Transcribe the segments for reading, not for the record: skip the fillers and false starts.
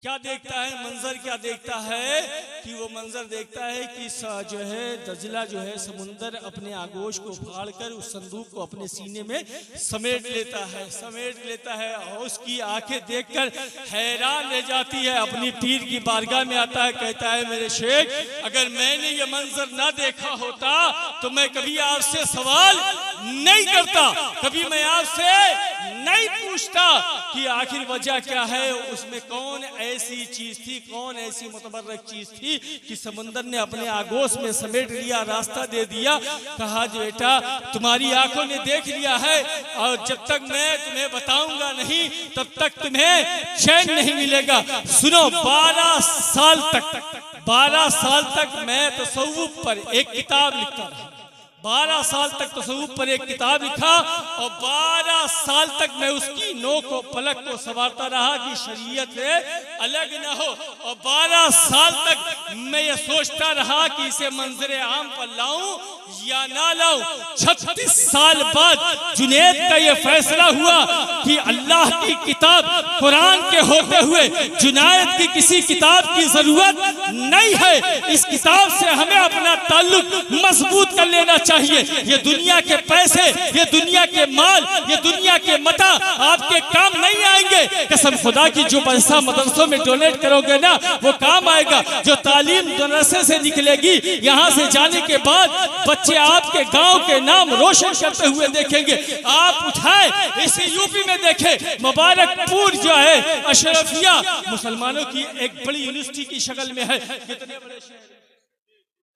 क्या देखता है, मंजर क्या देखता है कि वो मंजर देखता है कि जो है दजला जो है समुंदर अपने आगोश को फाड़कर उस संदूक को अपने सीने में समेट लेता है और उसकी आंखें देखकर हैरान रह जाती है। अपनी पीर की बारगाह में आता है, कहता है मेरे शेख, अगर मैंने ये मंजर ना देखा होता तो मैं कभी आपसे सवाल नहीं करता, कभी मैं आपसे नहीं पूछता कि आखिर वजह क्या है, उसमें कौन ऐसी चीज थी, कौन ऐसी मुतबर्रक चीज थी कि समंदर ने अपने आगोश में समेट लिया, रास्ता दे दिया। कहा जो बेटा तुम्हारी आंखों ने देख लिया है और जब तक मैं तुम्हें बताऊंगा नहीं तब तक तुम्हें चैन नहीं मिलेगा। सुनो, 12 साल तक मैं तसव्वुफ पर एक किताब लिखता रहा, 12 साल तक तसव्वुफ पर एक किताब लिखा और 12 साल तक मैं उसकी नोक को पलक को संवारता रहा कि शरीयत से अलग न हो। और 12 साल तक मैं ये सोचता रहा कि इसे मंजरे आम पर लाऊं या ना लाऊं। 36 साल बाद जुनैद का ये फैसला हुआ कि अल्लाह की किताब कुरान के होते हुए जुनैद की किसी किताब की जरूरत नहीं है। इस किताब से हमें अपना ताल्लुक मजबूत कर लेना चाहिए। ये दुनिया के पैसे, ये दुनिया के माल, ये दुनिया के मता आपके काम नहीं आएंगे। कसम खुदा की, जो पैसा मदरसों में डोनेट करोगे ना वो काम आएगा। जो तालीम मदरसे से निकलेगी, यहाँ से जाने के बाद बच्चे आपके गांव के नाम रोशन करते हुए देखेंगे। आप उठाए इसे यूपी में देखें, मुबारकपुर जो है अशरफिया मुसलमानों की एक बड़ी यूनिवर्सिटी की शक्ल में है। कितने बड़े शहर,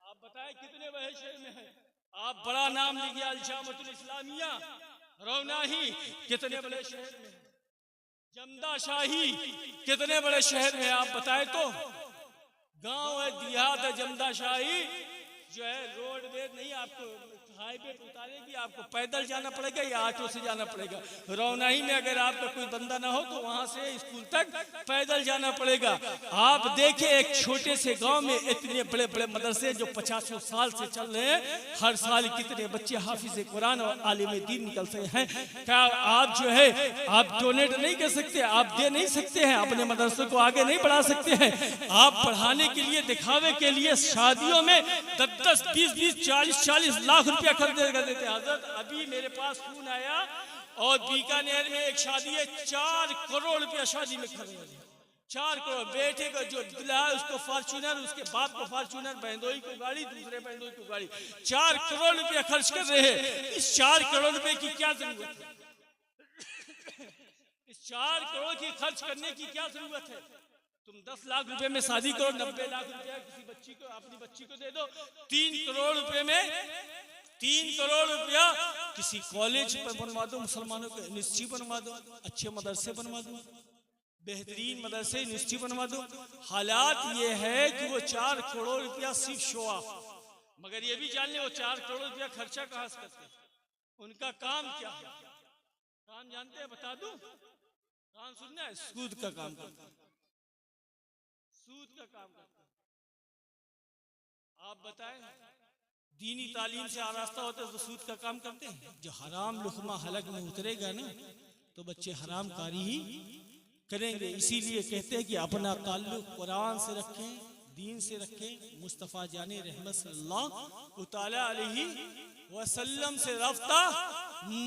आप बताएं कितने बड़े शहर में है। आप बड़ा नाम लीजिए, अल-जामिअतुल इस्लामिया रौनाही कितने बड़े शहर में है। जमदाशाही कितने बड़े शहर में है, आप बताएं तो। गांव है, देहात है, जमदाशाही जो है रोडवेज नहीं, आपको हाईवे पे उतारेगी, आपको पैदल जाना पड़ेगा या ऑटो से जाना पड़ेगा। रौनाही में अगर आपका कोई बंदा ना हो तो वहां से स्कूल तक पैदल जाना पड़ेगा। आप देखें एक छोटे से गांव में इतने बड़े बड़े मदरसे जो 50 साल से चल रहे हैं, हर साल कितने बच्चे हाफिज कुरान और आलिम दीन निकलते हैं। क्या आप जो है आप डोनेट नहीं कर सकते, आप दे नहीं सकते हैं, अपने मदरसे को आगे नहीं बढ़ा सकते हैं। आप पढ़ाने के लिए, दिखावे के लिए शादियों में 10-10, 20-20, 40-40 लाख रुपया खर्च कर देते हैं। हजरत अभी मेरे पास फोन आया और बीकानेर में एक शादी है, 4 करोड़ रुपया शादी में खर्च कर दिया। 4 करोड़। बेटे का जो दिला है उसको फॉर्च्यूनर, उसके बाप को फॉर्च्यूनर, बहनोई को गाड़ी, दूसरे बहनोई को गाड़ी। 4 करोड़ रुपया खर्च कर रहे हैं। इस 4 करोड़ रुपए की क्या जरूरत है? इस 4 करोड़ की खर्च करने की क्या जरूरत है? तुम 10 लाख रुपए में शादी करो, 90 लाख रुपया किसी बच्ची को, अपनी बच्ची को दे दो। 3 करोड़ रुपए में 3 करोड़ रुपया किसी कॉलेज पर बनवा दो, मुसलमानों को यूनिवर्सिटी बनवा दो, अच्छे मदरसे बनवा दो, बेहतरीन मदरसे यूनिवर्सिटी बनवा दो। हालात ये है कि वो 4 करोड़ रुपया सिर्फ शो ऑफ, मगर ये भी जान ले वो 4 करोड़ रुपया खर्चा कहाँ से करते हैं, उनका काम क्या है? काम जानते हैं? बता दूं? काम सुनना है, सूद का काम करते हैं, सूद का काम करते हैं। आप बताएं, दीनी तालीम से आरास्ता होते तो सूद का काम करते हैं? जो हराम लुकमा हलक में उतरेगा ना तो बच्चे हराम कारी ही करेंगे। इसीलिए कहते हैं कि अपना ताल्लुक कुरान से रखें, दीन से रखें, मुस्तफ़ा जाने रहमत सल्लल्लाहु तआला अलैहि वसल्लम से रास्ता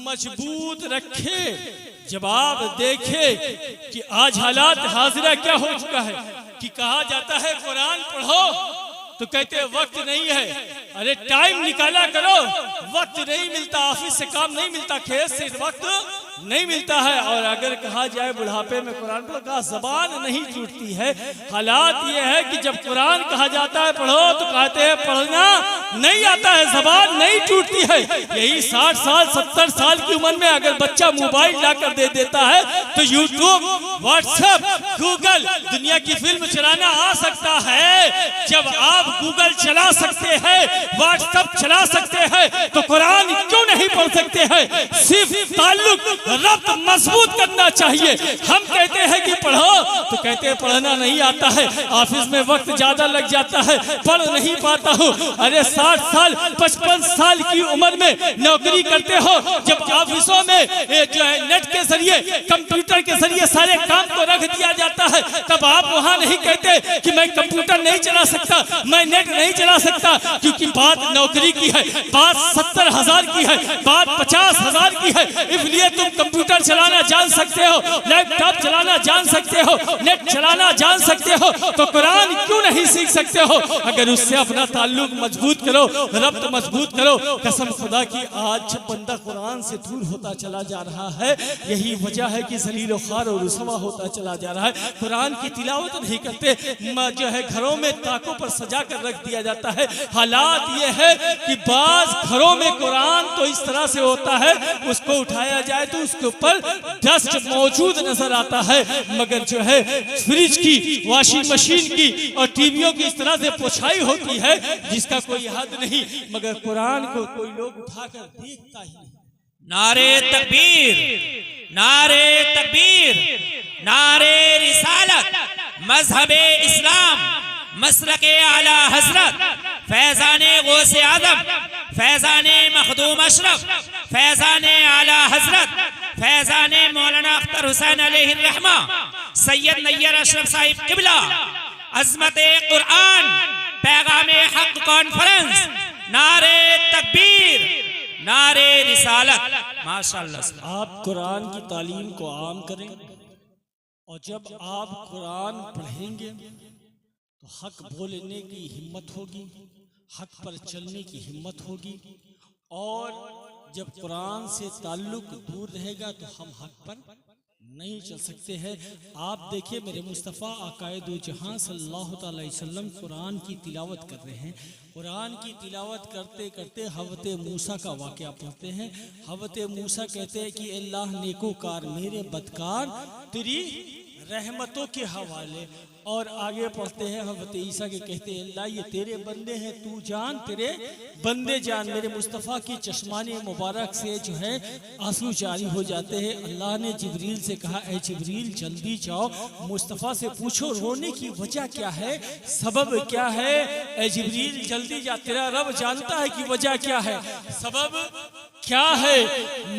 मजबूत रखे। जब आप देखे कि आज हालात हाजिरा क्या हो चुका है कि कहा जाता है कुरान पढ़ो तो कहते हैं वक्त नहीं है। अरे टाइम निकाला करो, वक्त नहीं मिलता, ऑफिस से काम नहीं मिलता, खेत से वक्त नहीं मिलता है। और अगर कहा जाए बुढ़ापे में कुरान पढ़ो, कहा जबान नहीं टूटती है। हालात ये है कि जब कुरान कहा जाता है पढ़ो तो कहते हैं पढ़ना नहीं आता है, जबान नहीं टूटती है। यही 60 साल 70 साल की उम्र में अगर बच्चा मोबाइल लाकर दे देता है तो यूट्यूब, व्हाट्सएप, गूगल, दुनिया की फिल्म चलाना आ सकता है। जब आप गूगल चला सकते हैं, व्हाट्सएप चला सकते हैं तो कुरान क्यों नहीं पढ़ सकते हैं? सिर्फ ताल्लुक रब्त मजबूत करना चाहिए। हम कहते हैं कि पढ़ो तो कहते हैं पढ़ना नहीं आता है, ऑफिस में वक्त ज्यादा लग जाता है, पढ़ नहीं पाता हूँ। अरे 60 साल 55 साल की उम्र में नौकरी करते हो, जब ऑफिसों में जो है नेट के जरिए कंप्यूटर के जरिए सारे काम को रख दिया जाता है, तब आप वहां नहीं कहते कि मैं कंप्यूटर नहीं चला सकता, मैं नेट नहीं चला सकता, क्योंकि बात नौकरी की है, बात 70,000 की है, बात 50,000 की है। इसलिए तुम कंप्यूटर चलाना जान सकते हो, लैपटॉप चलाना जान सकते हो, नेट चलाना जान सकते हो, तो कुरान क्यों नहीं सीख सकते हो? अगर उससे अपना ताल्लुक मजबूत करो, रब्त मजबूत करो। कसम खुदा की आज जब बंदा कुरान से दूर होता चला जा रहा है, यही वजह है कि जलील ख्वार और रुसवा होता चला जा रहा है। कुरान की तिलावत नहीं करते, जो है घरों में ताकों पर सजा कर रख दिया जाता है। हालात ये है कि बाज घरों में कुरान तो इस तरह से होता है, उसको उठाया जाए तो उसके ऊपर डस्ट मौजूद नजर आता है, मगर जो है फ्रिज की, वॉशिंग मशीन की और टीवियों की इस तरह से पोछाई होती है जिसका कोई हद नहीं, मगर कुरान को कोई लोग उठाकर देखता ही नहीं। नारे तकबीर, नारे तकबीर, नारे रिसालत, मजहबे इस्लाम, मसलके आला हजरत, फैजाने गौसे आदम, फैजाने मखदूम अशरफ, फैजाने आला हजरत, फैजाने मौलाना अख्तर हुसैन अलैहिर्रहमा, सैयद नैयर अशरफ साहिब किबला, अजमते कुरान, पैगामे हक कॉन्फ्रेंस, नारे तकबीर, नारे रिसालत। माशाअल्लाह। आप कुरान की तालीम को आम करें, और जब आप कुरान पढ़ेंगे तो हक बोलने की हिम्मत होगी, हक पर चलने की हिम्मत होगी, और जब कुरान से ताल्लुक दूर रहेगा तो हम हक पर नहीं चल सकते हैं। आप देखिए मेरे मुस्तफ़ा आकाए दो जहां सल्लल्लाहु अलैहि वसल्लम कुरान की तिलावत कर रहे हैं। कुरान की तिलावत करते करते हज़रत मूसा का वाक़या पढ़ते हैं। हज़रत मूसा कहते हैं कि अल्लाह नेकोकार मेरे बदकार तेरी रहमतों के हवाले, और आगे पढ़ते हैं हज़रत ईसा के कहते हैं अल्लाह ये तेरे बंदे हैं, तू जान तेरे बंदे जान। मेरे मुस्तफ़ा की चश्माने मुबारक से जो है आंसू जारी हो जाते हैं। अल्लाह ने जिब्रील से कहा ऐ जिब्रील जल्दी जाओ, मुस्तफ़ा से पूछो रोने की वजह क्या है, सबब क्या है। ऐ जिब्रील जल्दी जा, तेरा रब जानता है कि वजह क्या है, सबब क्या है,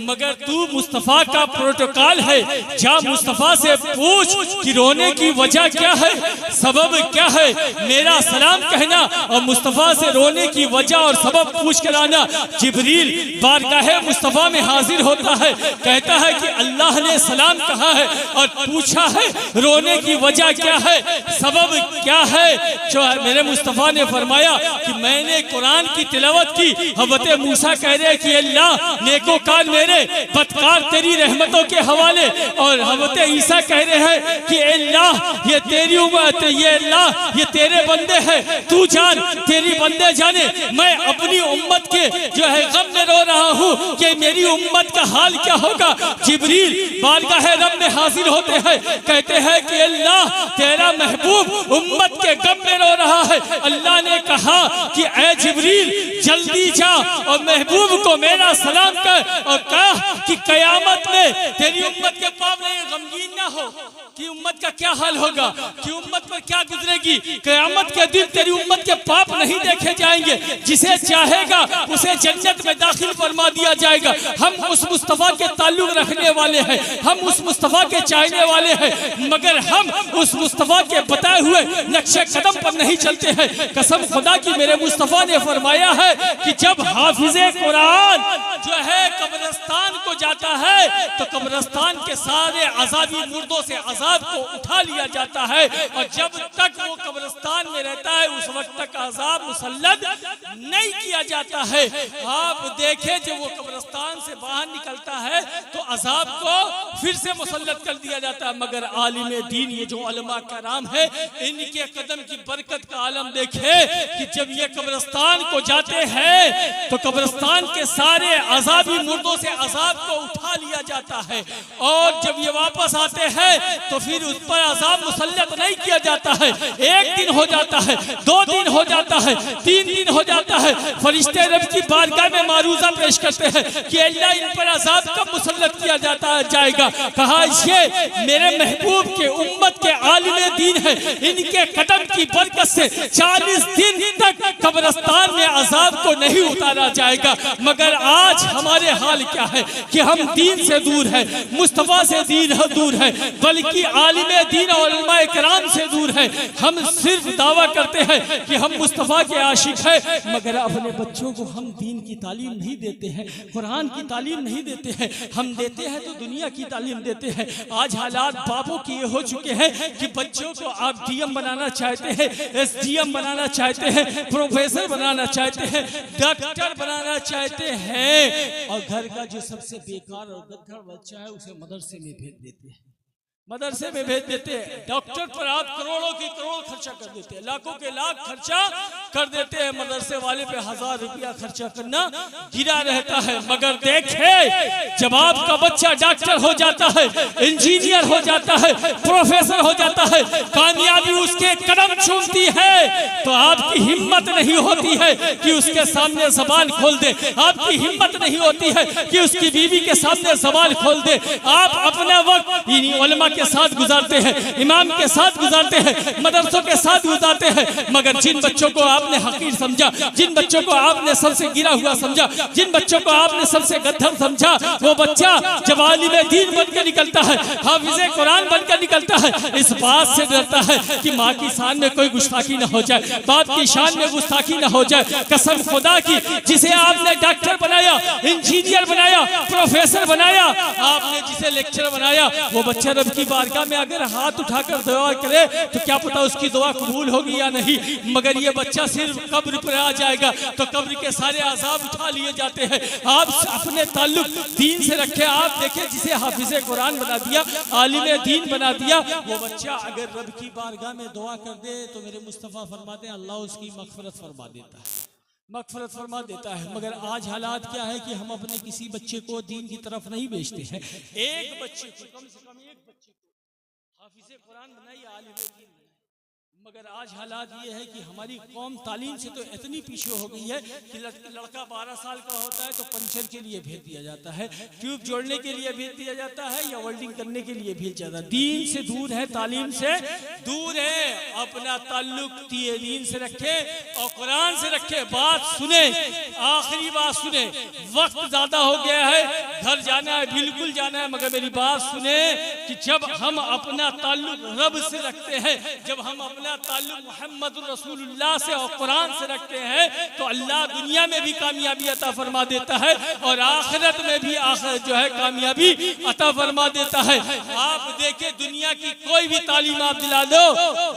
मगर तू मुस्तफ़ा का प्रोटोकॉल है, जा मुस्तफ़ा से पूछ कि रोने की वजह क्या है, सबब क्या है, मेरा सलाम कहना और मुस्तफ़ा से रोने की वजह और सबब पूछ कर आना। जिब्रील बारगाहे मुस्तफ़ा में हाजिर होता है, कहता है कि अल्लाह ने सलाम कहा है और पूछा है रोने की वजह क्या है, सबब क्या है। जो मेरे मुस्तफ़ा ने फरमाया कि मैंने कुरान की तिलावत की, हज़रत मूसा कह रहे कि अल्लाह नेकोकार मेरे बदकार तेरी रहमतों के हवाले, और हज़रत ईसा कह रहे हैं कि अल्लाह ये तेरी उम्मत, ये अल्लाह ये तेरे बंदे हैं, तू जान तेरी बंदे जाने। मैं अपनी उम्मत के जो है गम में रो रहा हूँ कि मेरी उम्मत का हाल क्या होगा। जिब्रील बारगाह रब में हाजिर होते हैं, कहते हैं कि अल्लाह तेरा महबूब उम्मत के गम में रो रहा है। अल्लाह ने कहा कि ऐ जिब्रील जल्दी जा और महबूब को मेरा सलाम कर, और कहा कि कयामत में तेरी उम्मत के पाप नहीं गमगीन ना हो कि उम्मत का क्या हाल होगा, कि उम्मत पर क्या गुजरेगी। कयामत के दिन तेरी उम्मत के पाप नहीं देखे जाएंगे, जिसे चाहेगा उसे जन्नत में दाखिल फरमा दिया जाएगा। हम उस मुस्तफ़ा के ताल्लुक रखने वाले हैं, हम उस मुस्तफ़ा के चाहने वाले हैं, मगर हम उस मुस्तफ़ा के बताए हुए नक्शे कदम पर नहीं चलते हैं। कसम खुदा की मेरे मुस्तफ़ा ने फरमाया है कि जब हाफिज़े कुरान जो है कब्रिस्तान को जाता है तो कब्रिस्तान के सारे अज़ाबी मुर्दों से अज़ाब को उठा लिया जाता है, और जब तक वो कब्रिस्तान में रहता है उस वक्त तक अज़ाब मुसल्लत नहीं किया जाता है। आप देखें जब वो कब्रिस्तान से बाहर निकलता है तो अज़ाब को फिर से मुसल्लत कर दिया जाता है। मगर आलिम दीन ये जो उलमा कराम है, इनके कदम की बरकत का आलम देखे कि जब ये कब्रिस्तान को जाते हैं तो कब्रिस्तान के सारे अज़ाबी मुर्दों से अज़ाब को उठा लिया जाता है, और जब ये वापस आते हैं तो फिर उस पर अज़ाब मुसल्लत नहीं किया जाता है। एक दिन हो जाता है, 2 दिन हो जाता है, 3 दिन हो जाता है, फरिश्ते रब की बारगाह में मारूजा पेश करते हैं कि अल्लाह इन पर अजाब कब मुसल्लत किया जाएगा। कहा ये मेरे महबूब के उम्मत के आलिम दीन है, इनके कदम की बरकत से 40 दिन तक कब्रिस्तान में अजाब को नहीं उतारा जाएगा। मगर आज हमारे हाल क्या है कि हम दीन से दूर है, मुस्तफा से दूर है, बल्कि आलिम दीन और उलमाए किराम से दूर है। हम सिर्फ दावा करते हैं कि हम मुस्तफा के आशिक है, मगर अपने बच्चों को हम दीन की तालीम नहीं देते हैं, कुरान की तालीम नहीं देते हैं। हम देते हैं तो दुनिया की तालीम देते हैं। आज हालात बापों की ये हो चुके हैं कि बच्चों को आप डीएम बनाना चाहते हैं, एसडीएम बनाना चाहते हैं, प्रोफेसर बनाना चाहते हैं, डॉक्टर बनाना चाहते हैं, और घर का जो सबसे बेकार और गद्दार बच्चा है उसे मदरसे में भेज देते हैं। मदरसे में भेज देते हैं। डॉक्टर पर आप करोड़ों की करोड़ खर्चा कर देते हैं, लाखों के लाख खर्चा कर देते हैं, मदरसे वाले पे 1000 रुपया खर्चा करना गिरा रहता है। मगर देखे जब आपका बच्चा डॉक्टर हो जाता है, इंजीनियर हो जाता है, प्रोफेसर हो जाता है, कामयाबी उसके कदम चूमती है, तो आपकी हिम्मत नहीं होती है कि उसके सामने ज़बान खोल दे। आपकी हिम्मत नहीं होती है कि उसकी बीवी के सामने ज़बान खोल दे। आप अपना वक्त इन्हीं उलमा के साथ गुजारते हैं, इमाम के साथ गुजारते हैं, मदरसों के साथ गुजारते हैं। मगर जिन बच्चों को आपने हकीर समझा, जिन बच्चों को आपने सबसे गिरा हुआ समझा, जिन बच्चों को आपने सबसे गद्दार समझा, वो बच्चा जब आलिम दीन बनकर निकलता है, हाफिज़े कुरान बनकर निकलता है, इस बात से डरता है कि माँ की शान में कोई गुस्ताखी न हो जाए, बाप की शान में गुस्ताखी न हो जाए। कसम खुदा की, जिसे आपने डॉक्टर बनाया, इंजीनियर बनाया, प्रोफेसर बनाया, आपने जिसे लेक्चर बनाया, वो बच्चा रब की बारगाह में अगर हाथ उठाकर दुआ करे तो क्या पता उसकी दुआ कबूल होगी या नहीं। मगर ये बच्चा सिर्फ कब्र पर आ जाएगा तो कब्र के सारे अजाब उठा लिए जाते हैं। आप अपने ताल्लुक दीन से रखें। आप देखें, जिसे हाफिज़े कुरान बना दिया, आलिम दीन बना दिया, वो बच्चा अगर रब की बारगाह में दुआ कर दे तो मेरे मुस्तफ़ा फरमाते हैं अल्लाह उसकी मग़फ़िरत फरमा देता है, मग़फ़िरत फरमा देता है। मगर आज हालात क्या है कि हम अपने किसी बच्चे को दीन की तरफ नहीं भेजते हैं। एक बच्चे को, कम से कम एक बच्चे को हाफिज़े कुरान बनाइए, आलिम दीन बनाइए। मगर आज हालात ये है कि हमारी कौम तालीम से तो इतनी पीछे हो गई है कि लड़का 12 साल का होता है तो पंचर के लिए भेज दिया जाता है, ट्यूब जोड़ने के लिए भेज दिया जाता है, या वेल्डिंग करने के लिए भेज जाता है। दीन से दूर है, तालीम से दूर है। अपना ताल्लुक दीन से रखे और कुरान से रखे। बात सुने, आखिरी बात सुने, वक्त ज्यादा हो गया है, घर जाना है, बिल्कुल जाना है, मगर मेरी बात सुने कि जब हम अपना ताल्लुक रब से रखते हैं, जब हम अपना ताल्लुक मोहम्मद रसूलुल्लाह से और कुरान से रखते हैं, तो अल्लाह दुनिया में भी कामयाबी अता फरमा देता है और आखिरत में भी जो है कामयाबी अता फरमा देता है। आप देखें, दुनिया की कोई भी तालीम आप दिला दो,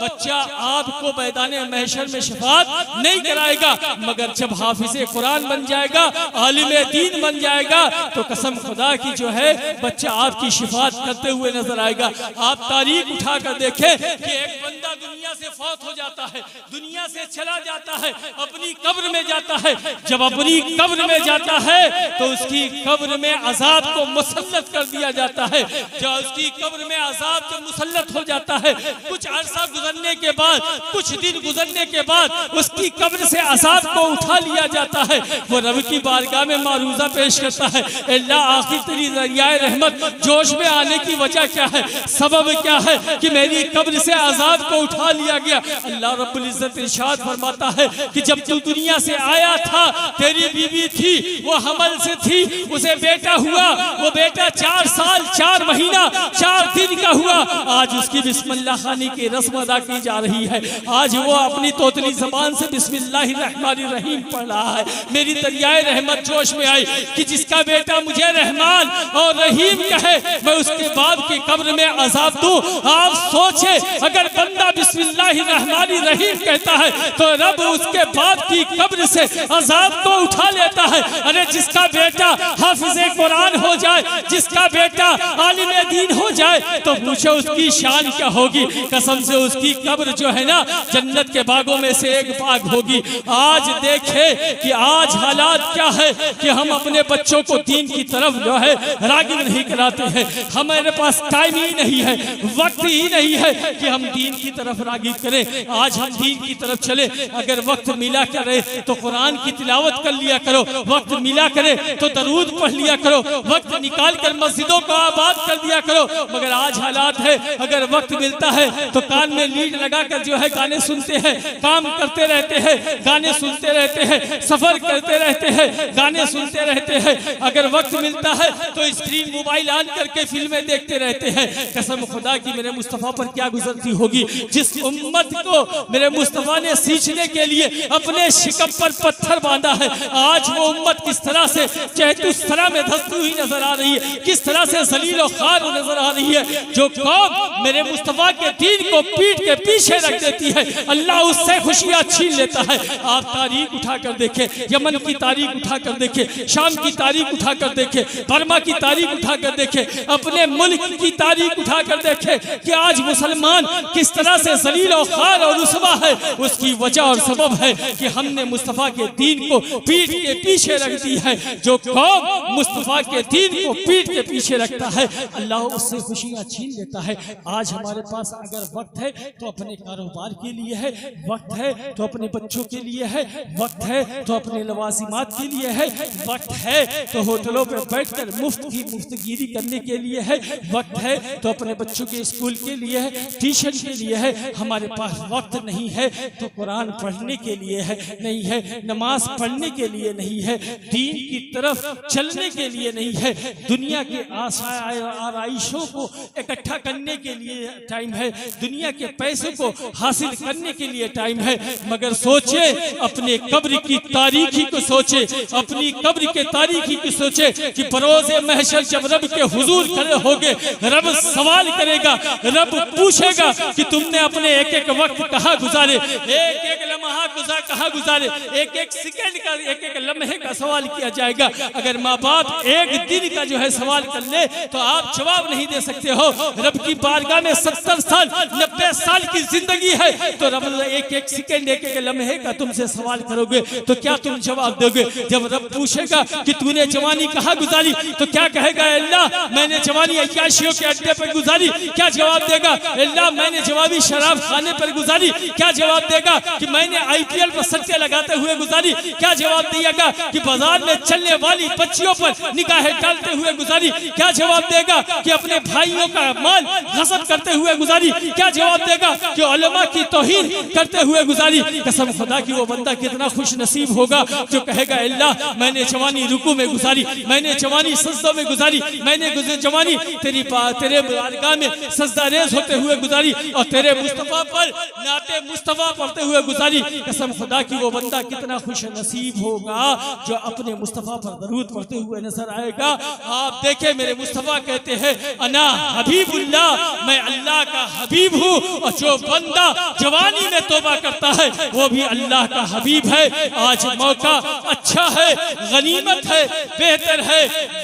बच्चा आपको मैदान महशर में शफाअत नहीं कराएगा। मगर जब हाफिज़े कुरान बन जाएगा, आलिम दीन बन जाएगा, तो कसम खुदा की जो है बच्चा आपकी शफाअत करते हुए नजर आएगा। आप तारीख उठाकर देखें कि एक बंदा दुनिया से फौत हो जाता है, दुनिया से चला जाता है, अपनी कब्र में जाता है। जब अपनी कब्र में जाता है तो उसकी कब्र में अजाब को मुसल्लत कर दिया जाता है। जब उसकी कब्र में अजाब जब मुसल्लत हो जाता है, कुछ अरसा गुजरने के बाद, कुछ दिन गुजरने के बाद उसकी कब्र से अजाब को उठा लिया जाता है। वो रब की बारगाह में मारूजा पेश करता है, अल्लाह आखिर तेरी दरियाए रहमत जोश में आने की वजह क्या है, सबब क्या है कि मेरी कब्र से अजाब को उठा लिया गया। अल्लाह रब्बुल इज्जत इरशाद फरमाता है कि जब तू दुनिया से आया था, तेरी बीवी थी, वो हमल से थी, उसे बेटा हुआ, वो बेटा 4 साल 4 महीना 4 दिन का हुआ। आज उसकी बिस्मिल्लाह खानी की रस्म अदा की जा रही है। आज वो अपनी तोतली जबान से बिस्मिल्लाहिर्रहमानिर्रहीम पढ़ रहा है। मेरी दरियाए रहमत जोश में आई कि जिसका बेटा मुझे रहमान और रहीम कहे, मैं उसके बाप की कब्र में अजाब दूं। आप सोचे, अगर बंदा बिस्मिल्लाहिर्रहमानिर्रहीम कहता है तो रब उसके बाप की कब्र से अजाब को उठा लेता है। अरे जिसका बेटा हाफिज़े कुरान हो जाए, जिसका बेटा आलिम दीन हो जाए, तो पूछो उसकी शान क्या होगी। कसम से उसकी कब्र जो है ना, जन्नत के बागों में से एक बाग होगी। आज देखे कि आज हालात क्या है कि हम अपने बच्चों को दीन की तरफ जो है रागिब नहीं कराते हैं। हमारे पास टाइम ही नहीं है, वक्त ही नहीं है कि हम दीन की तरफ रागिब ताकीद करें, आज हम दीन की तरफ चले। अगर वक्त मिला करे तो कुरान की तिलावत कर लिया करो, वक्त मिला करे तो दरूद पढ़ लिया करो, वक्त निकाल कर मस्जिदों को आबाद कर दिया करो। मगर आज हालात है, अगर वक्त मिलता है तो कान में लीड लगाकर जो है गाने सुनते हैं, काम करते रहते हैं, गाने सुनते रहते हैं, सफर करते रहते हैं, गाने सुनते रहते हैं। अगर वक्त मिलता है तो स्क्रीन मोबाइल ऑन करके फिल्में देखते रहते हैं। कसम खुदा की मेरे मुस्तफा पर क्या गुजरती होगी, जिस उम्मत को मेरे मुस्तफा ने सींचने के लिए अपने शिकम पर पत्थर बांधा है, आज वो उम्मत किस तरह से चहतुस्तरा में धंसती हुई नजर आ रही है, किस तरह से जलील और खार नजर आ रही है। जो कौम मेरे मुस्तफा के दीन को पीठ के पीछे रख देती है, अल्लाह उससे खुशियां छीन लेता है। आप तारीख उठाकर देखें, यमन की तारीख उठाकर देखें, शाम की तारीख उठाकर देखें, बर्मा की तारीख उठाकर देखें, अपने मुल्क की तारीख उठाकर देखें कि आज मुसलमान किस तरह से जलील और खार और रुसवा है। उसकी वजह और सबब है कि हमने मुस्तफा के दीन को पीठ के पीछे रख दी है। जो कौम मुस्तफा के दीन को पीठ के पीछे रखता है, अल्लाह उससे खुशियां छीन लेता है। आज हमारे पास अगर वक्त है तो अपने कारोबार के लिए है, वक्त है तो अपने बच्चों के लिए है, वक्त है तो अपने लवाजिमात के लिए है, वक्त है तो होटलों पर बैठकर मुफ्तगिरी करने के लिए है, वक्त है तो अपने बच्चों के स्कूल के लिए है, ट्यूशन के लिए है। हमारे पास वक्त नहीं है तो कुरान पढ़ने के लिए है, नहीं है नमाज पढ़ने के लिए, नहीं है दीन की तरफ चलने के लिए, नहीं है दुनिया के आराइशों को इकट्ठा करने के लिए टाइम है, दुनिया के पैसे को हासिल करने के लिए टाइम है। मगर सोचे अपने कब्र की तारीखी को, सोचे अपनी कब्र के तारीखी को, सोचे कि बरोज़े महशर जब रब के हुजूर खड़े होगे, रब सवाल करेगा, रब पूछेगा कि तुमने अपने एक एक वक्त कहाँ गुजारे, एक एक लम्हा कहाँ गुजारे, एक एक सेकंड का, एक एक लम्हे का सवाल किया जाएगा। अगर माँ बाप एक दिन का जो है सवाल कर ले तो आप जवाब नहीं दे सकते हो। रब की बारगाह में 70 साल 90 साल की जिंदगी है, तो रब एक एक सेकंड एक एक लम्हे का तुमसे सवाल करोगे तो क्या तुम जवाब दोगे? जब रब पूछेगा कि तूने जवानी कहाँ गुजारी तो क्या कहेगा? अल्लाह मैंने जवानी अय्याशियों के अड्डे पर गुजारी। क्या जवाब देगा? अल्लाह मैंने जवाबी शराब खाने पर गुजारी। क्या जवाब देगा कि मैंने IPL पर सट्टे लगाते हुए गुजारी? क्या जवाब देगा कि बाजार में चलने वाली बच्चियों पर निगाहें डालते हुए गुजारी? क्या जवाब देगा कि अपने भाइयों का माल गसब करते हुए गुजारी? क्या जवाब देगा कि उलमा की तौहीन करते हुए गुजारी? कसम खुदा की वो बंदा कितना खुश नसीब होगा जो कहेगा अल्लाह मैंने जवानी रुकू में गुजारी, मैंने जवानी सजदों में गुजारी, मैंने जवानी तेरे बारगाह में सजदा रेज होते हुए गुजारी और तेरे मुस्तफा पर नाते मुस्तफा पढ़ते हुए गुजारी। कसम खुदा की वो बंदा कितना खुश नसीब होगा जो अपने मुस्तफा पर दरूद पढ़ते हुए नजर आएगा। आप देखें मेरे मुस्तफा कहते हैं अना हबीबुल्लाह, मैं अल्लाह का हबीब हूँ, और जो बंदा जवानी में तौबा करता है वो भी अल्लाह का हबीब है। आज मौका अच्छा है, गनीमत है, बेहतर है,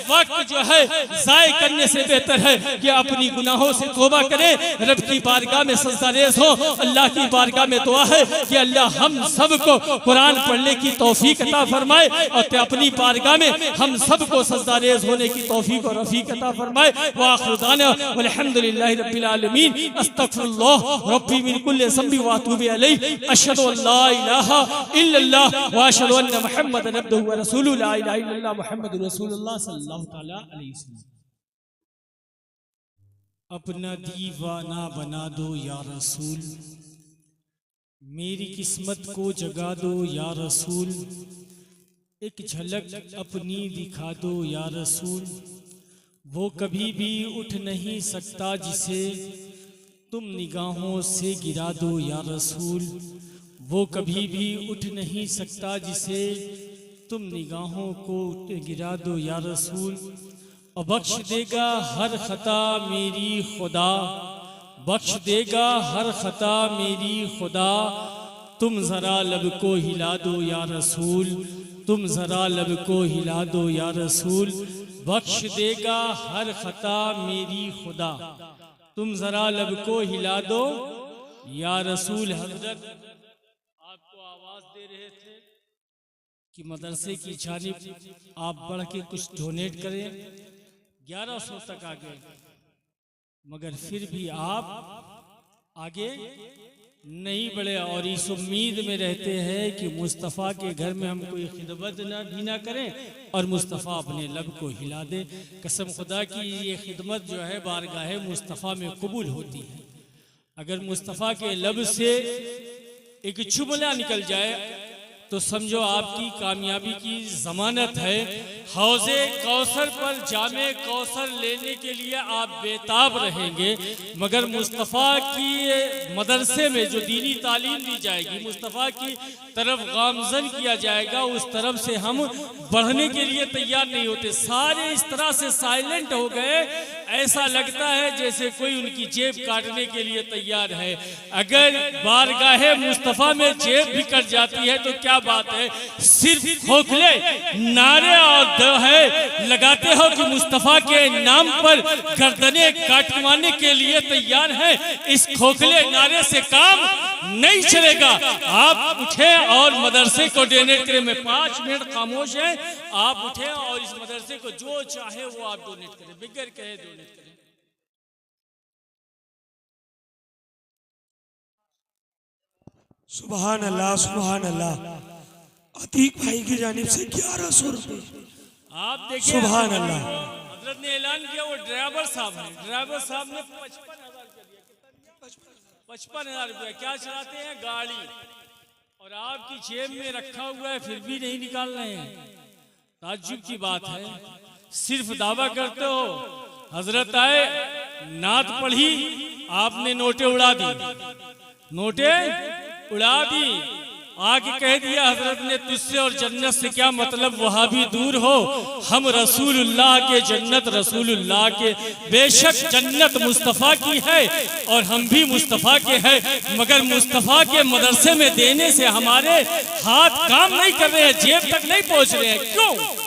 वक्त जो है जाय करने से बेहतर है कि अपनी गुनाहों से तौबा करें, रब की बारगाह में सजदा रेज़ हो। अल्लाह की बारगाह में दुआ है कि अल्लाह हम सबको कुरान पढ़ने की तौफीक अता फरमाए और अपनी बारगाह में हम सबको सजदा रेज़ होने की तौफीक और रफीक अता फरमाए। व आखिर दाना वल्हम्दुलिल्लाहि रब्बिल आलमीन। अस्तगफिरुल्लाह रब्बी मिन कुल्लि ज़ंबि व अतूबु इलैहि। अशहदु अल्ला इलाहा इल्लल्लाह व अशहदु अन्न मुहम्मदन अब्दुहु व रसूलुहु। ला इलाहा इल्लल्लाह मुहम्मदुर रसूलुल्लाह सल्लल्लाहु तआला अलैहि वसल्लम। अपना दीवाना बना दो या रसूल, मेरी किस्मत को जगा दो या रसूल, एक झलक अपनी दिखा दो या रसूल। वो कभी भी उठ नहीं सकता जिसे तुम निगाहों से गिरा दो या रसूल। वो कभी भी उठ नहीं सकता जिसे तुम निगाहों को गिरा दो या रसूल। और बख्श देगा हर खता मेरी खुदा, बख्श देगा हर खता मेरी खुदा। तुम जरा लब को हिला दो या रसूल, तुम जरा लब को हिला दो या रसूल। बख्श देगा हर खता मेरी खुदा, तुम जरा लब को हिला दो या रसूल। हजरत आपको आवाज दे रहे थे कि मदरसे की जानिब आप बढ़ के कुछ डोनेट करें। 1100 तक आ गए, मगर फिर भी आप आगे नहीं बढ़े और इस उम्मीद में रहते हैं कि मुस्तफ़ा के घर में हम कोई खिदमत भी ना करें और मुस्तफ़ा अपने लब को हिला दे। कसम खुदा की ये खिदमत जो है बारगाह मुस्तफ़ा में कबूल होती है। अगर मुस्तफ़ा के लब से एक जुमला निकल जाए तो समझो आपकी कामयाबी की ज़मानत है। हौज़े कौसर पर जामे कौसर लेने के लिए आप बेताब रहेंगे, मगर मुस्तफ़ा की मदरसे में जो दीनी तालीम दी जाएगी, मुस्तफ़ा की तरफ गामजन किया जाएगा, उस तरफ से हम बढ़ने के लिए तैयार नहीं होते। सारे इस तरह से साइलेंट हो गए, ऐसा लगता है जैसे कोई उनकी जेब काटने के लिए तैयार है। अगर बारगाहे मुस्तफ़ा में जेब भी कट जाती है तो क्या बात है, सिर्फ खोखले नारे और जो है लगाते हो कि मुस्तफ़ा के नाम पर गर्दने काटवाने के लिए तैयार है। इस खोखले नारे से काम नहीं चलेगा। आप उठे और मदरसे को डोनेट करें। मैं 5 मिनट खामोश है, आप उठे और इस मदरसे को जो चाहे वो आप डोनेट करें, बिगर कहे डोनेट करें। सुभान अल्लाह, सुभान अल्लाह। अतीक भाई की जानिब से 1100 रुपए। आप देखिए, सुभान अल्लाह। हजरत ने ऐलान किया, वो ड्राइवर साहब है, ड्राइवर साहब ने 55,000 का दिया। कितना दिया? 55,000 रुपया। क्या चलाते हैं? गाड़ी। और आपकी जेब में रखा हुआ है, फिर भी नहीं निकाल रहे हैं। ताज्जुब की बात है। सिर्फ दावा करते हो। हजरत आए, नात पढ़ी, आपने नोटे उड़ा दी, नोटे उड़ा दी। आगे कह दिया हजरत ने, तुझसे और जन्नत से क्या मतलब, वहां भी दूर हो, हम रसूलुल्लाह के जन्नत रसूलुल्लाह के। बेशक जन्नत मुस्तफ़ा की है और हम भी मुस्तफ़ा के हैं, मगर मुस्तफ़ा के मदरसे में देने से हमारे हाथ काम नहीं कर रहे हैं, जेब तक नहीं पहुंच रहे हैं। क्यों?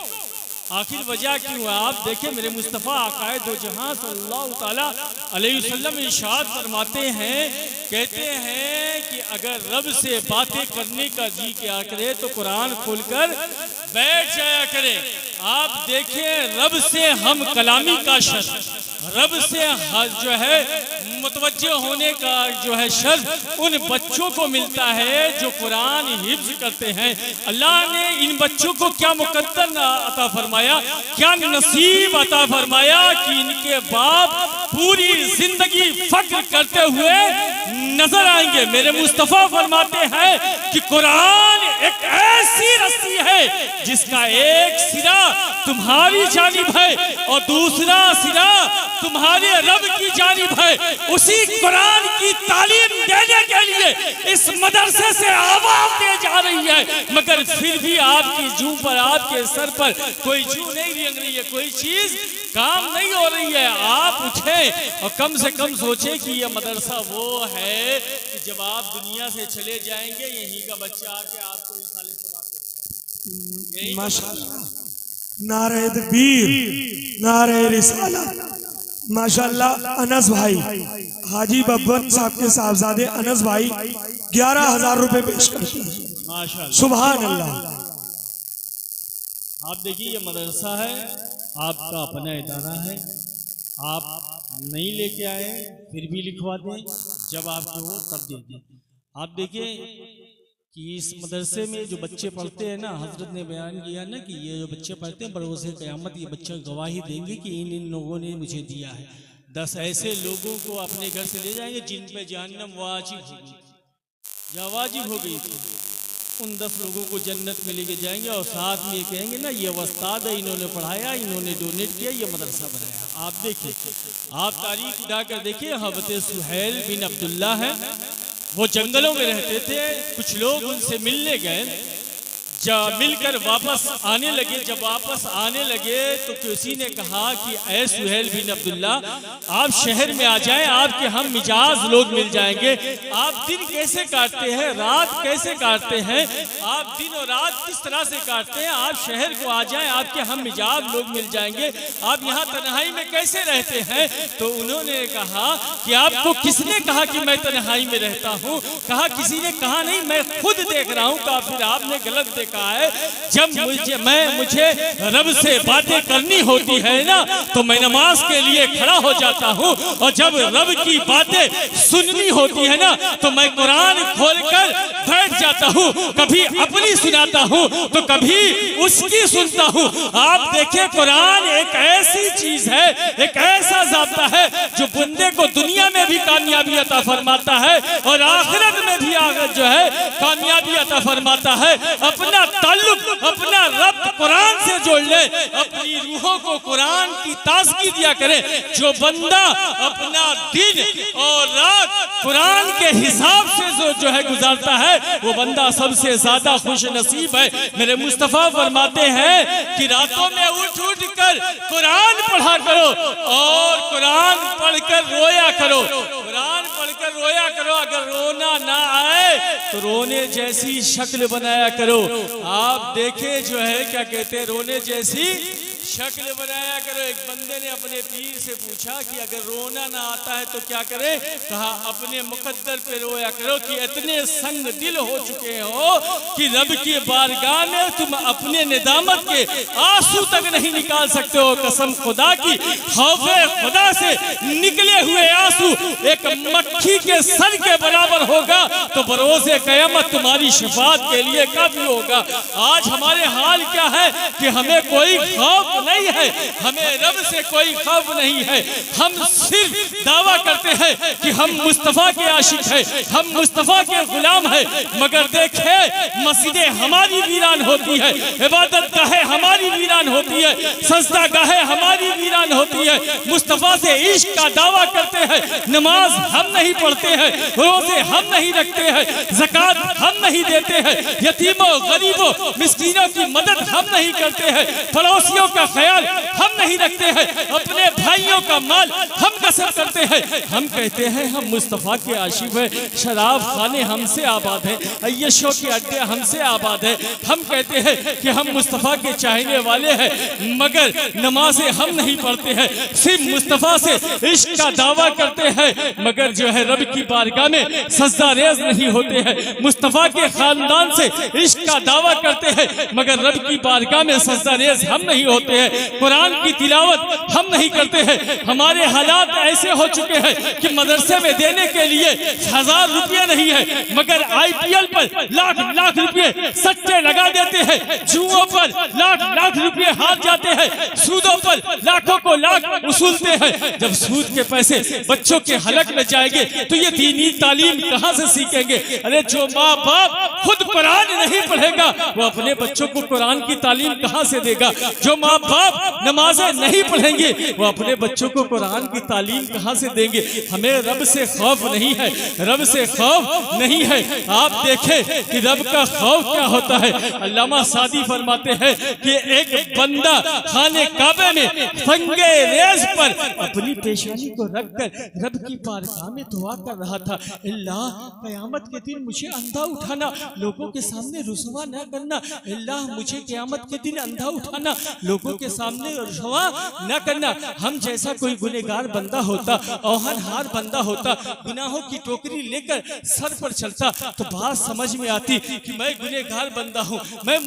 आखिर वजह क्यों है? आप देखें, मेरे मुस्तफ़ा आकाए दो जहां सल्लल्लाहु ताला अलैहि वसल्लम इरशाद फरमाते हैं, कहते हैं कि अगर रब से बातें करने का जी क्या करे तो कुरान खोलकर बैठ जाया करें। आप देखें, रब से हम कलामी का शर्फ, रब से जो है मुतवज्जो होने का जो है शर्फ उन बच्चों को मिलता है जो कुरान हिफ्ज करते हैं। अल्लाह ने इन बच्चों को क्या मुकद्दर अता फरमाया, क्या नसीब अता फरमाया कि इनके बाप पूरी जिंदगी फक्र करते हुए नजर आएंगे। मेरे मुस्तफ़ा फरमाते हैं कि कुरान एक ऐसी रस्सी है जिसका एक सिरा तुम्हारी जानिब है और दूसरा सिरा तुम्हारे रब की जानिब है। उसी कुरान की तालीम देने के लिए इस मदरसे से आवाज दे जा रही है, मगर फिर भी आपकी जू पर, आपके सर पर कोई जू नहीं रेंग रही है, कोई चीज काम नहीं हो रही है। आप उठे और कम से कम सोचे कि यह मदरसा वो है कि जब आप दुनिया से चले जाएंगे यहीं का बच्चा आके आपको इस साले से बात करेगा। माशाअल्लाह, नारे तकबीर, नारे रिसालत। माशाअल्लाह। अनस भाई, हाजी बब्बर साहब के साहबजादे अनस भाई 11,000 रुपए पेश करते हैं। माशाअल्लाह, सुभान अल्लाह। आप देखिए, ये मदरसा है, आपका अपना इदारा है, आप नहीं लेके आए फिर भी लिखवा दें, जब आपको हो तब दे दें। आप देखिए कि इस मदरसे में जो बच्चे पढ़ते हैं ना, हजरत ने बयान किया ना कि ये जो बच्चे पढ़ते हैं बरोज़े क़यामत ये बच्चे गवाही देंगे कि इन लोगों ने मुझे दिया है। 10 ऐसे लोगों को अपने घर से ले जाएंगे जिन पे जहन्नम वाजिब होगी, या वाजिब हो गई थी। उन 10 लोगों को जन्नत में लेके जाएंगे और साथ में ये कहेंगे ना, ये वस्ताद है, इन्होंने पढ़ाया, इन्होंने डोनेट किया, ये मदरसा बनाया। आप देखिए, आप तारीख उठाकर देखिए, हज़रत सुहैल बिन अब्दुल्ला है, वो जंगलों में रहते थे। कुछ लोग उनसे मिलने गए, जब मिलकर वापस आने लगे, जब वापस आने लगे तो किसी ने कहा कि ऐ सुहैल बिन अब्दुल्ला, आप शहर में आ जाएं, आपके हम मिजाज लोग मिल जाएंगे। आप दिन कैसे काटते हैं, रात कैसे काटते हैं, आप दिन और रात किस तरह से काटते हैं, आप शहर को आ जाएं, आपके हम मिजाज लोग मिल जाएंगे। आप यहाँ तन्हाई में कैसे रहते हैं? तो उन्होंने कहा कि आपको किसने कहा कि मैं तन्हाई में रहता हूँ? कहा किसी ने कहा नहीं, मैं खुद देख रहा हूँ। कहा फिर आपने गलत देखा कहा है, जब मुझे रब से बातें करनी होती है ना तो मैं नमाज के लिए खड़ा हो जाता हूँ, और जब रब की बातें सुननी होती है ना तो मैं कुरान खोलकर बैठ जाता हूँ। कभी अपनी सुनाता हूँ तो कभी उसकी सुनता हूँ। आप देखें, कुरान एक ऐसी चीज है, एक ऐसा ज़ाब्ता है जो बंदे को दुनिया में भी कामयाबी अता फरमाता है और आखिरत में भी जो है कामयाबी अता फरमाता है। अपना ताल्लुक अपना रब कुरान से जोड़ ले, अपनी रूहों को कुरान की ताज़गी दिया करे। जो बंदा अपना दिन और रात कुरान के हिसाब से जो है गुजारता है वो बंदा सबसे ज्यादा खुश नसीब है। मेरे मुस्तफा फरमाते हैं कि रातों में उठ उठ कर कुरान पढ़ा करो और कुरान पढ़कर रोया करो, कुरान पढ़कर रोया करो। अगर रोना ना आए तो रोने जैसी शक्ल बनाया करो। आप देखें जो है क्या कहते हैं, रोने जैसी शक्ल बनाया करो। एक बंदे ने अपने पीर से पूछा कि अगर रोना ना आता है तो क्या करे? कहा अपने मुकद्दर पे रोया करो कि इतने संग दिल हो चुके हो कि रब की बारगाह में तुम अपने निदामत के आंसू तक नहीं निकाल सकते हो। कसम खुदा की, खौफे खुदा से निकले हुए आंसू एक मक्खी के सर के बराबर होगा तो बरोज़े क़यामत तुम्हारी शफाअत के लिए काफी होगा। आज हमारे हाल क्या है कि हमें कोई खौफ नहीं है, हमें रब से कोई खौफ नहीं है। हम सिर्फ दावा करते हैं कि हम मुस्तफा के आशिक हैं, हम मुस्तफा के गुलाम हैं, मगर देखे मस्जिदें हमारी वीरान होती है, इबादत गाहें हमारी वीरान होती है, सजदा गाहें हमारी वीरान होती है। मुस्तफा से इश्क का दावा करते हैं, नमाज हम नहीं पढ़ते हैं, रोजे हम नहीं रखते हैं, ज़कात हम नहीं देते हैं, यतीमों गरीबों मिस्कीनों की मदद हम नहीं करते हैं, पड़ोसियों का ख्याल हम नहीं रखते हैं, अपने भाइयों का माल हम कसर करते हैं। हम कहते हैं हम मुस्तफा के आशिक हैं, शराब खाने हमसे आबाद है, अय्यशों के अड्डे हमसे आबाद है। हम कहते हैं कि हम मुस्तफा के चाहने वाले हैं, मगर नमाजें हम नहीं पढ़ते हैं। सिर्फ मुस्तफा से इश्क का दावा करते हैं, मगर जो है रब की बारगाह में सजदा रेज़ नहीं होते हैं। मुस्तफा के खानदान से इश्क का दावा करते हैं, मगर रब की बारगाह में सजदा रेज़ हम नहीं होते हैं। कुरान की तिलावत हम नहीं करते हैं। हमारे हालात ऐसे हो चुके हैं कि मदरसे में देने के लिए 1000 रुपये नहीं है, मगर IPL पर लाख लाख रुपये सट्टे लगा देते हैं, जुओं पर लाख लाख रुपये हाथ जाते हैं, सूदों पर लाखों को लाख वसूलते हैं। जब सूद के पैसे बच्चों के हलक में जाएंगे तो ये दीनी तालीम कहाँ से सीखेंगे? अरे जो माँ बाप खुद कुरान नहीं पढ़ेगा वो अपने बच्चों को कुरान की तालीम कहाँ से देगा? जो माँ बाप नमाजें नहीं पढ़ेंगे वो अपने बच्चों को कुरान की तालीम कहाँ से देंगे? हमें रब से खौफ नहीं है, रब से खौफ नहीं है। आप देखें कि रब का खौफ क्या होता है। अल्लामा सादी फरमाते हैं कि एक बंदा खाने काबे में संगे रेज़ पर अपनी पेशानी को रखकर रब की बारगाह में दुआ कर रहा था, अल्लाह क़यामत के दिन मुझे अंधा उठाना, लोगों के सामने रुसवा न करना, अल्लाह मुझे क़यामत के दिन अंधा उठाना, लोगों के सामने रुसवा न करना। हम जैसा कोई गुनहगार बंदा होता, औहनहार बंदा होता, गुनाहों की टोकरी लेकर सर पर चलता तो बात समझ में आती कि मैं गुनहगार बंदा हूँ, मैं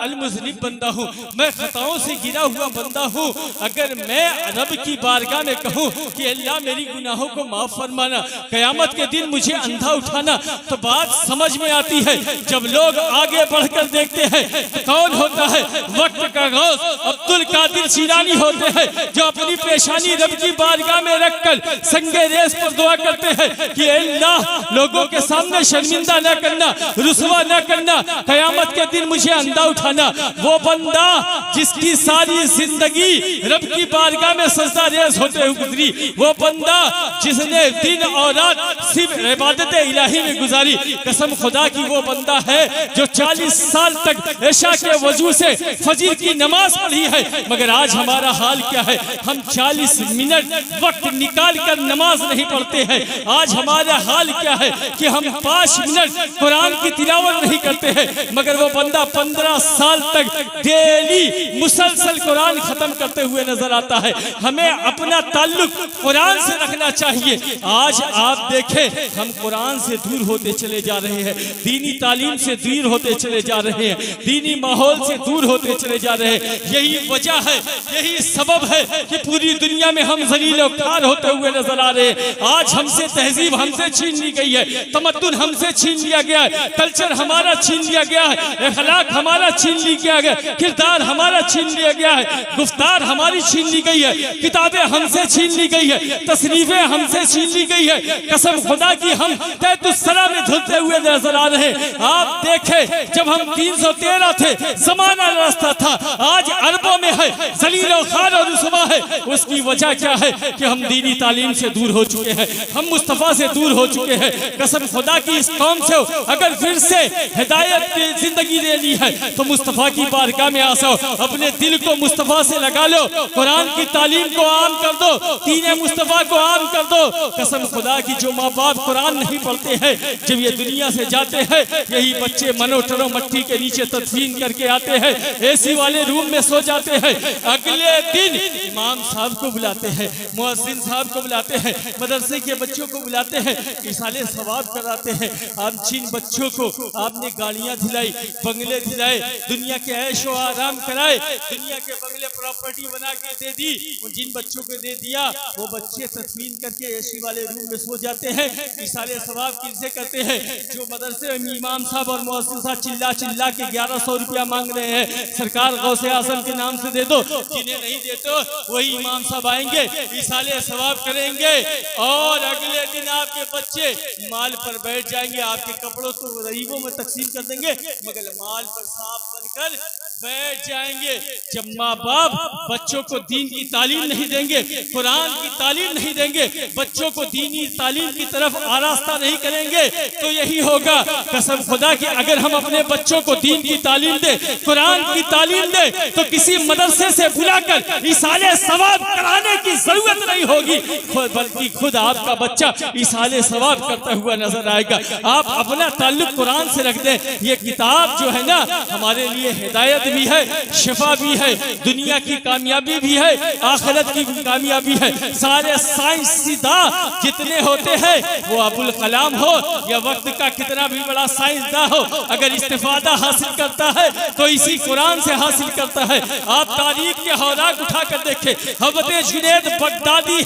अलमुज़निब बंदा हूँ, मैं खताओं से गिरा हुआ बंदा हूँ। अगर मैं रब की बारगाह में कहूँ कि अल्लाह मेरी गुनाहों को माफ फरमाना, क़यामत के दिन मुझे अंधा उठाना, तो बात समझ में आती है। जब लोग आगे बढ़कर देखते हैं तो कौन होता है? वक्त का गौस अब्दुल कादिर जीलानी होते हैं, जो अपनी पेशानी रब की बारगाह में रखकर संगे रेज़ पर दुआ करते हैं कि अल्लाह लोगों के सामने शर्मिंदा न करना, रुसवा न करना, क़यामत के दिन मुझे अंधा उठाना। वो बंदा जिसकी सारी जिंदगी रब की बारगाह में सजदा रेज़ होते हुए गुजरी, वो बंदा जिसने दिन और रात सिर्फ इबादत इलाही में गुजारी, कसम खुदा की वो बंदा है जो 40 साल तक ऐशा के वजू से फजर की नमाज पढ़ी है। मगर आज हमारा हाल क्या है? हम 40 मिनट वक्त निकाल कर नमाज नहीं पढ़ते हैं। आज हमारा हाल क्या है कि हम 5 मिनट कुरान की तिलावत नहीं करते हैं, मगर वो बंदा 15 साल तक डेली मुसलसल कुरान खत्म करते हुए नजर आता है। हमें अपना ताल्लुक कुरान से रखना चाहिए। आज आप देखें हम कुरान से दूर होते चले जा रहे हैं, दीनी तालीम से दूर होते चले जा रहे हैं, दीनी माहौल से दूर होते चले जा रहे हैं। यही वजह है, यही सबब है कि पूरी दुनिया में हम जलील और ख्वार होते हुए नजर आ रहे हैं। आज हमसे तहजीब हमसे छीन ली गई है, तमद्दुन हमसे छीन लिया गया है, कल्चर हमारा छीन लिया गया है, अखलाक हमारा छीन लिया गया है, किरदार हमारा छीन लिया गया है, गुफ्तार हमारी छीन ली गई है, किताबें हमसे छीन ली गई है, तसनीफें हमसे छीन ली गई है। कसम खुदा की हम तैतुस्सरा में धुलते हुए नजर आ रहे हैं। आप देखें, जब हम 313 थे जमाना रास्ता था, आज अरबों में है, जलील और ख्वार और रुसवा है। उसकी वजह क्या है कि हम दीनी तालीम से दूर हो चुके हैं, हम मुस्तफा से दूर हो चुके हैं। कसम खुदा की इस कौम से अगर फिर से हिदायत की जिंदगी देनी है तो मुस्तफा की बारगाह में आ जाओ, अपने दिल को मुस्तफा से लगा लो, कुरान की तालीम को आम कर दो, दीन मुस्तफा को आम कर दो। कसम खुदा की जो माँ बाप कुरान नहीं पढ़ते हैं, जब ये दुनिया से जाते हैं, यही बच्चे मनोटरों मट्टी के नीचे तदफीन करके आते हैं, एसी वाले रूम में सो जाते हैं। अगले दिन इमाम साहब को बुलाते हैं, मुअज्जिन साहब को बुलाते हैं, मदरसे के बच्चों को बुलाते हैं, इसाले सवाब कराते हैं। आप जिन बच्चों को आपने गाड़ियां दिलाई, बंगले दिलाए, दुनिया के ऐश व आराम कराए, दुनिया के बंगले प्रॉपर्टी बना के दे दी, जिन बच्चों को दे दिया वो बच्चे तस्मीन करके एसी वाले रूम में सो जाते हैं। इसाले सवाब किनसे करते हैं? जो मदरसे में इमाम साहब और मुअज्जिन साहब चिल्ला चिल्ला के 1100 रुपया मांग रहे हैं, सरकार गौसे आजम के नाम से दे दो। जिन्हें नहीं देते वही इमाम साहब आएंगे, इसाले सवाब करेंगे और अगले दिन आपके बच्चे माल पर बैठ जाएंगे। आपके कपड़ों को गरीबों में तकसीम कर देंगे, मगर माल पर सांप बनकर बैठ जाएंगे। जब माँ बाप बच्चों को दीन की तालीम नहीं देंगे, कुरान की तालीम नहीं देंगे, बच्चों को दीनी तालीम की तरफ आरास्ता नहीं करेंगे, तो यही होगा। कसम खुदा कि अगर हम अपने बच्चों को दीन की तालीम दे, कुरान की तालीम दे, तो किसी मदरसे से बुलाकर इसाले सवाब कराने की जरूरत नहीं होगी, बल्कि खुद आपका बच्चा इसाले सवाब करता हुआ नजर आएगा। आप अपना ताल्लुक कुरान से रख दें। ये किताब जो है ना, हमारे लिए हिदायत भी है, शिफा भी है, दुनिया की कामयाबी भी है, आखिरत की कामयाबी है। सारे साइंसदा जितने होते हैं, वो अबुल कलाम हो या वक्त का कितना भी बड़ा साइंसदा हो, अगर इस्तिफादा हासिल करता है तो इसी कुरान से हासिल करता है। आप तारीख के हौराक उठाकर देखें, हज़रत जुनैद बगदादी